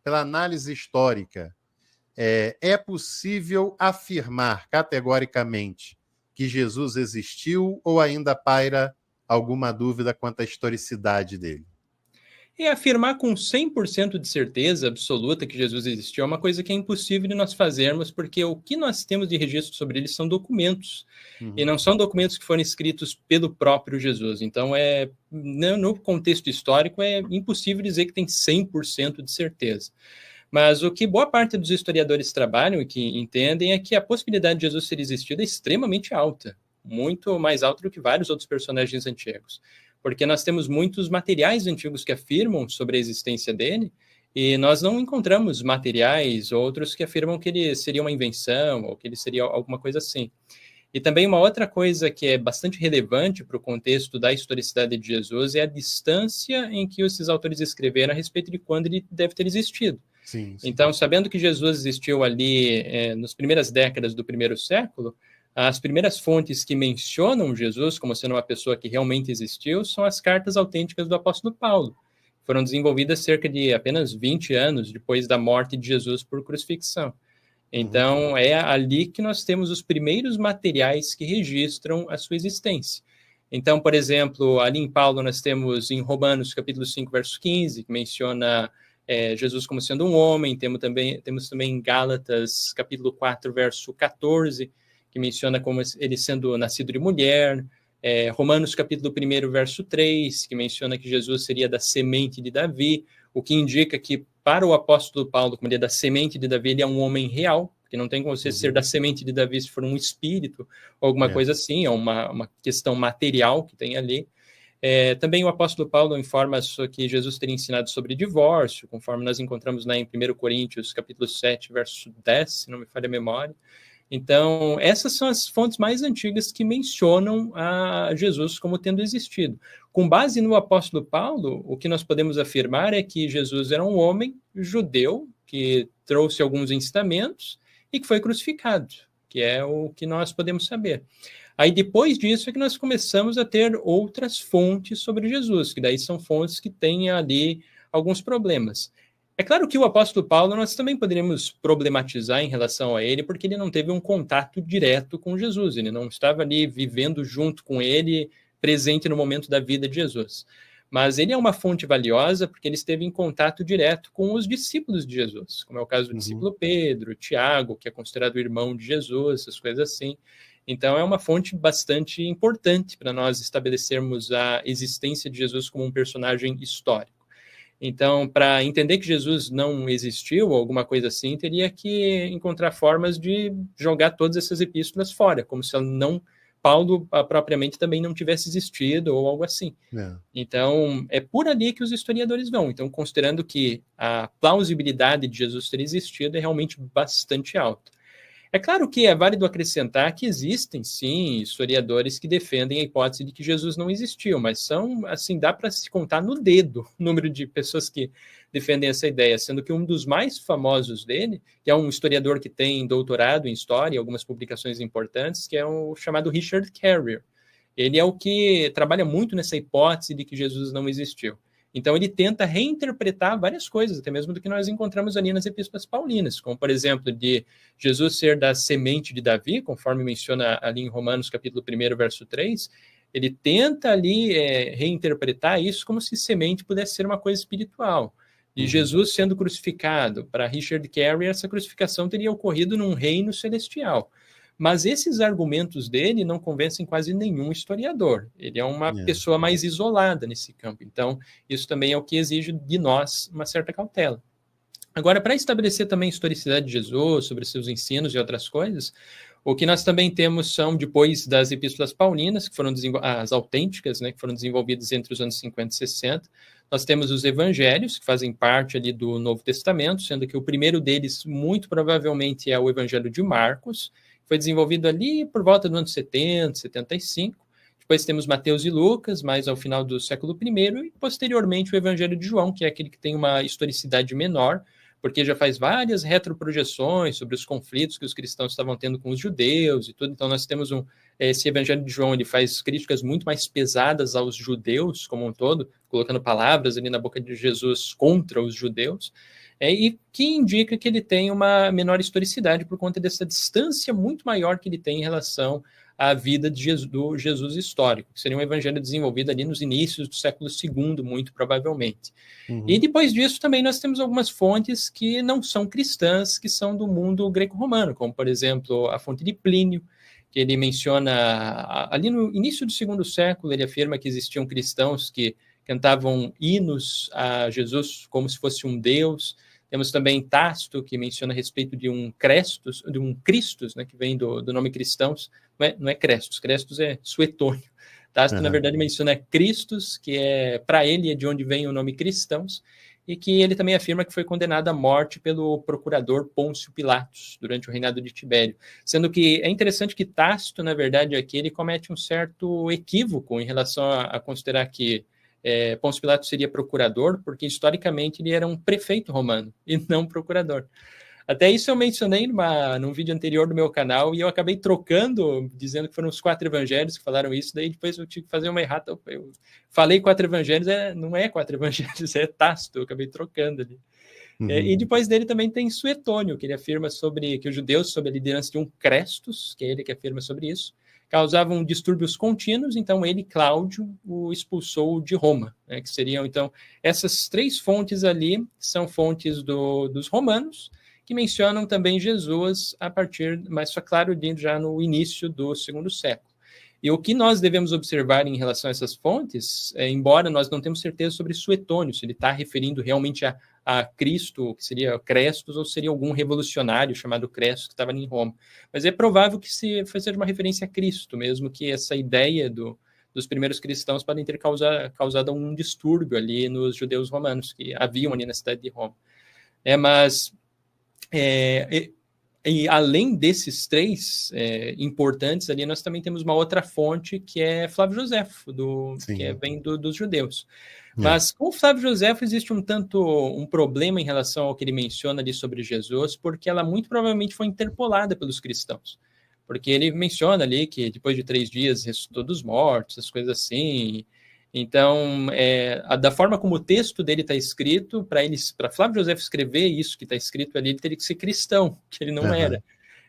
pela análise histórica, é possível afirmar categoricamente que Jesus existiu ou ainda paira alguma dúvida quanto à historicidade dele? E afirmar com 100% de certeza absoluta que Jesus existiu é uma coisa que é impossível de nós fazermos, porque o que nós temos de registro sobre ele são documentos, e não são documentos que foram escritos pelo próprio Jesus. Então, no contexto histórico, é impossível dizer que tem 100% de certeza. Mas o que boa parte dos historiadores trabalham e que entendem é que a possibilidade de Jesus ter existido é extremamente alta, muito mais alta do que vários outros personagens antigos, porque nós temos muitos materiais antigos que afirmam sobre a existência dele, e nós não encontramos materiais outros que afirmam que ele seria uma invenção ou que ele seria alguma coisa assim. E também uma outra coisa que é bastante relevante para o contexto da historicidade de Jesus é a distância em que esses autores escreveram a respeito de quando ele deve ter existido. Sim. Então, sabendo que Jesus existiu ali nas primeiras décadas do primeiro século, as primeiras fontes que mencionam Jesus como sendo uma pessoa que realmente existiu são as cartas autênticas do apóstolo Paulo. Foram desenvolvidas cerca de apenas 20 anos depois da morte de Jesus por crucifixão. Então, é ali que nós temos os primeiros materiais que registram a sua existência. Então, por exemplo, ali em Paulo nós temos em Romanos capítulo 5, verso 15, que menciona Jesus como sendo um homem. Temos também em Gálatas capítulo 4, verso 14, que menciona como ele sendo nascido de mulher. Romanos capítulo 1, verso 3, que menciona que Jesus seria da semente de Davi, o que indica que para o apóstolo Paulo, como ele é da semente de Davi, ele é um homem real, porque não tem como você ser da semente de Davi se for um espírito ou alguma coisa assim, é uma questão material que tem ali. Também o apóstolo Paulo informa que Jesus teria ensinado sobre divórcio, conforme nós encontramos em 1 Coríntios, capítulo 7, verso 10, se não me falha a memória. Então, essas são as fontes mais antigas que mencionam a Jesus como tendo existido. Com base no apóstolo Paulo, o que nós podemos afirmar é que Jesus era um homem judeu que trouxe alguns ensinamentos e que foi crucificado, que é o que nós podemos saber. Aí, depois disso, é que nós começamos a ter outras fontes sobre Jesus, que daí são fontes que têm ali alguns problemas. É claro que o apóstolo Paulo nós também poderíamos problematizar em relação a ele, porque ele não teve um contato direto com Jesus, ele não estava ali vivendo junto com ele, presente no momento da vida de Jesus. Mas ele é uma fonte valiosa porque ele esteve em contato direto com os discípulos de Jesus, como é o caso do discípulo Pedro, Tiago, que é considerado o irmão de Jesus, essas coisas assim. Então, é uma fonte bastante importante para nós estabelecermos a existência de Jesus como um personagem histórico. Então, para entender que Jesus não existiu ou alguma coisa assim, teria que encontrar formas de jogar todas essas epístolas fora, como se Paulo propriamente também não tivesse existido ou algo assim. Então, é por ali que os historiadores vão. Então, considerando que a plausibilidade de Jesus ter existido é realmente bastante alta. É claro que é válido acrescentar que existem, sim, historiadores que defendem a hipótese de que Jesus não existiu, mas dá para se contar no dedo o número de pessoas que defendem essa ideia, sendo que um dos mais famosos dele, que é um historiador que tem doutorado em história e algumas publicações importantes, que é o chamado Richard Carrier. Ele é o que trabalha muito nessa hipótese de que Jesus não existiu. Então, ele tenta reinterpretar várias coisas, até mesmo do que nós encontramos ali nas epístolas paulinas, como, por exemplo, de Jesus ser da semente de Davi, conforme menciona ali em Romanos, capítulo 1, verso 3, ele tenta ali reinterpretar isso como se semente pudesse ser uma coisa espiritual. E Jesus sendo crucificado, para Richard Carrier, essa crucificação teria ocorrido num reino celestial. Mas esses argumentos dele não convencem quase nenhum historiador. Ele é uma pessoa mais isolada nesse campo. Então, isso também é o que exige de nós uma certa cautela. Agora, para estabelecer também a historicidade de Jesus, sobre seus ensinos e outras coisas, o que nós também temos são, depois das epístolas paulinas, que foram as autênticas, né, que foram desenvolvidas entre os anos 50 e 60, nós temos os evangelhos, que fazem parte ali do Novo Testamento, sendo que o primeiro deles, muito provavelmente, é o Evangelho de Marcos, foi desenvolvido ali por volta do ano 70, 75. Depois temos Mateus e Lucas, mais ao final do século I, e posteriormente o Evangelho de João, que é aquele que tem uma historicidade menor, porque já faz várias retroprojeções sobre os conflitos que os cristãos estavam tendo com os judeus e tudo. Então nós temos esse Evangelho de João, ele faz críticas muito mais pesadas aos judeus como um todo, colocando palavras ali na boca de Jesus contra os judeus. e que indica que ele tem uma menor historicidade por conta dessa distância muito maior que ele tem em relação à vida do Jesus histórico, que seria um evangelho desenvolvido ali nos inícios do século II, muito provavelmente. E depois disso também nós temos algumas fontes que não são cristãs, que são do mundo greco-romano, como, por exemplo, a fonte de Plínio, que ele menciona ali no início do II século, ele afirma que existiam cristãos que cantavam hinos a Jesus como se fosse um deus. Temos também Tácito, que menciona a respeito de um Christus, né, que vem do nome cristãos, não é Crestus, Crestus é Suetônio. Tácito, na verdade, menciona Christus, que para ele é de onde vem o nome cristãos, e que ele também afirma que foi condenado à morte pelo procurador Pôncio Pilatos durante o reinado de Tibério. Sendo que é interessante que Tácito, na verdade, aqui ele comete um certo equívoco em relação a considerar que Pôncio Pilatos seria procurador, porque historicamente ele era um prefeito romano e não procurador. Até isso eu mencionei num vídeo anterior do meu canal e eu acabei trocando, dizendo que foram os 4 evangelhos que falaram isso, daí depois eu tive que fazer uma errata. Eu falei 4 evangelhos, não é 4 evangelhos, é Tácito, eu acabei trocando ali. E depois dele também tem Suetônio, que ele afirma sobre que os judeus, sob a liderança de um Crestus, que é ele que afirma sobre isso, causavam distúrbios contínuos, então ele, Cláudio, o expulsou de Roma, né, que seriam, então, essas 3 fontes ali são fontes dos romanos, que mencionam também Jesus a partir, mas só claro, já no início do II século. E o que nós devemos observar em relação a essas fontes, embora nós não temos certeza sobre Suetônio, se ele está referindo realmente a Cristo, que seria Crestus, ou seria algum revolucionário chamado Crestus que estava em Roma. Mas é provável que seja uma referência a Cristo, mesmo que essa ideia dos primeiros cristãos podem ter causado um distúrbio ali nos judeus romanos, que haviam ali na cidade de Roma. Mas... E além desses 3 importantes ali, nós também temos uma outra fonte que é Flávio Joséfo, que vem dos judeus. Mas com Flávio Joséfo existe um problema em relação ao que ele menciona ali sobre Jesus, porque ela muito provavelmente foi interpolada pelos cristãos. Porque ele menciona ali que depois de 3 dias ressuscitou dos mortos, as coisas assim. Então, da forma como o texto dele está escrito, para Flávio Joséfo escrever isso que está escrito ali, ele teria que ser cristão, que ele não era.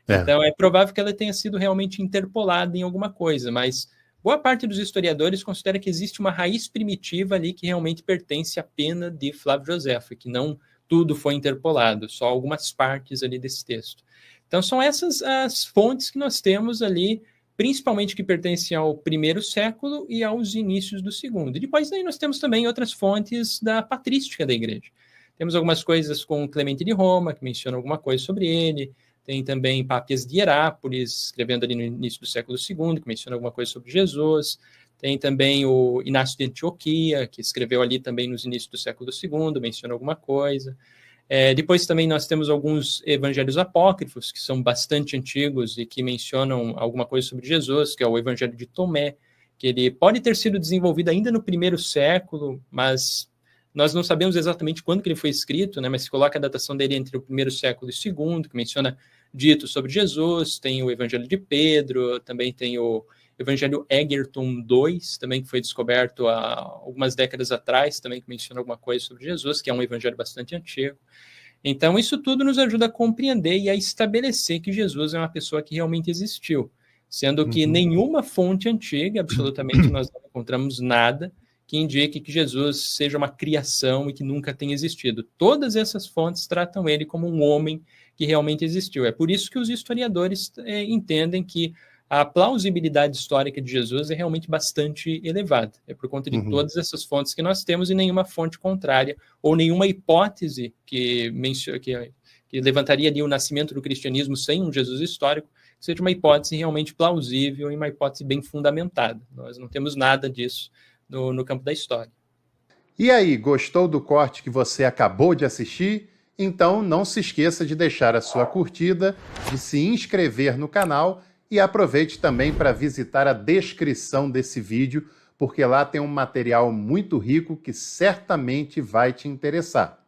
Então, é provável que ela tenha sido realmente interpolada em alguma coisa, mas boa parte dos historiadores considera que existe uma raiz primitiva ali que realmente pertence à pena de Flávio Joséfo, e que não tudo foi interpolado, só algumas partes ali desse texto. Então, são essas as fontes que nós temos ali, principalmente que pertencem ao I século e aos inícios do II. E depois daí nós temos também outras fontes da patrística da igreja. Temos algumas coisas com Clemente de Roma, que menciona alguma coisa sobre ele. Tem também Pápias de Hierápolis, escrevendo ali no início do século II, que menciona alguma coisa sobre Jesus. Tem também o Inácio de Antioquia, que escreveu ali também nos inícios do século II, menciona alguma coisa. Depois também nós temos alguns evangelhos apócrifos, que são bastante antigos e que mencionam alguma coisa sobre Jesus, que é o Evangelho de Tomé, que ele pode ter sido desenvolvido ainda no I século, mas nós não sabemos exatamente quando que ele foi escrito, né, mas se coloca a datação dele entre o I século e o II, que menciona dito sobre Jesus. Tem o Evangelho de Pedro, também tem o Evangelho Egerton II, também que foi descoberto há algumas décadas atrás, também que menciona alguma coisa sobre Jesus, que é um evangelho bastante antigo. Então, isso tudo nos ajuda a compreender e a estabelecer que Jesus é uma pessoa que realmente existiu, sendo que nenhuma fonte antiga, absolutamente, nós não encontramos nada que indique que Jesus seja uma criação e que nunca tenha existido. Todas essas fontes tratam ele como um homem que realmente existiu. É por isso que os historiadores entendem que a plausibilidade histórica de Jesus é realmente bastante elevada. É por conta de todas essas fontes que nós temos e nenhuma fonte contrária ou nenhuma hipótese que levantaria ali o nascimento do cristianismo sem um Jesus histórico, que seja uma hipótese realmente plausível e uma hipótese bem fundamentada. Nós não temos nada disso no campo da história. E aí, gostou do corte que você acabou de assistir? Então não se esqueça de deixar a sua curtida, de se inscrever no canal e aproveite também para visitar a descrição desse vídeo, porque lá tem um material muito rico que certamente vai te interessar.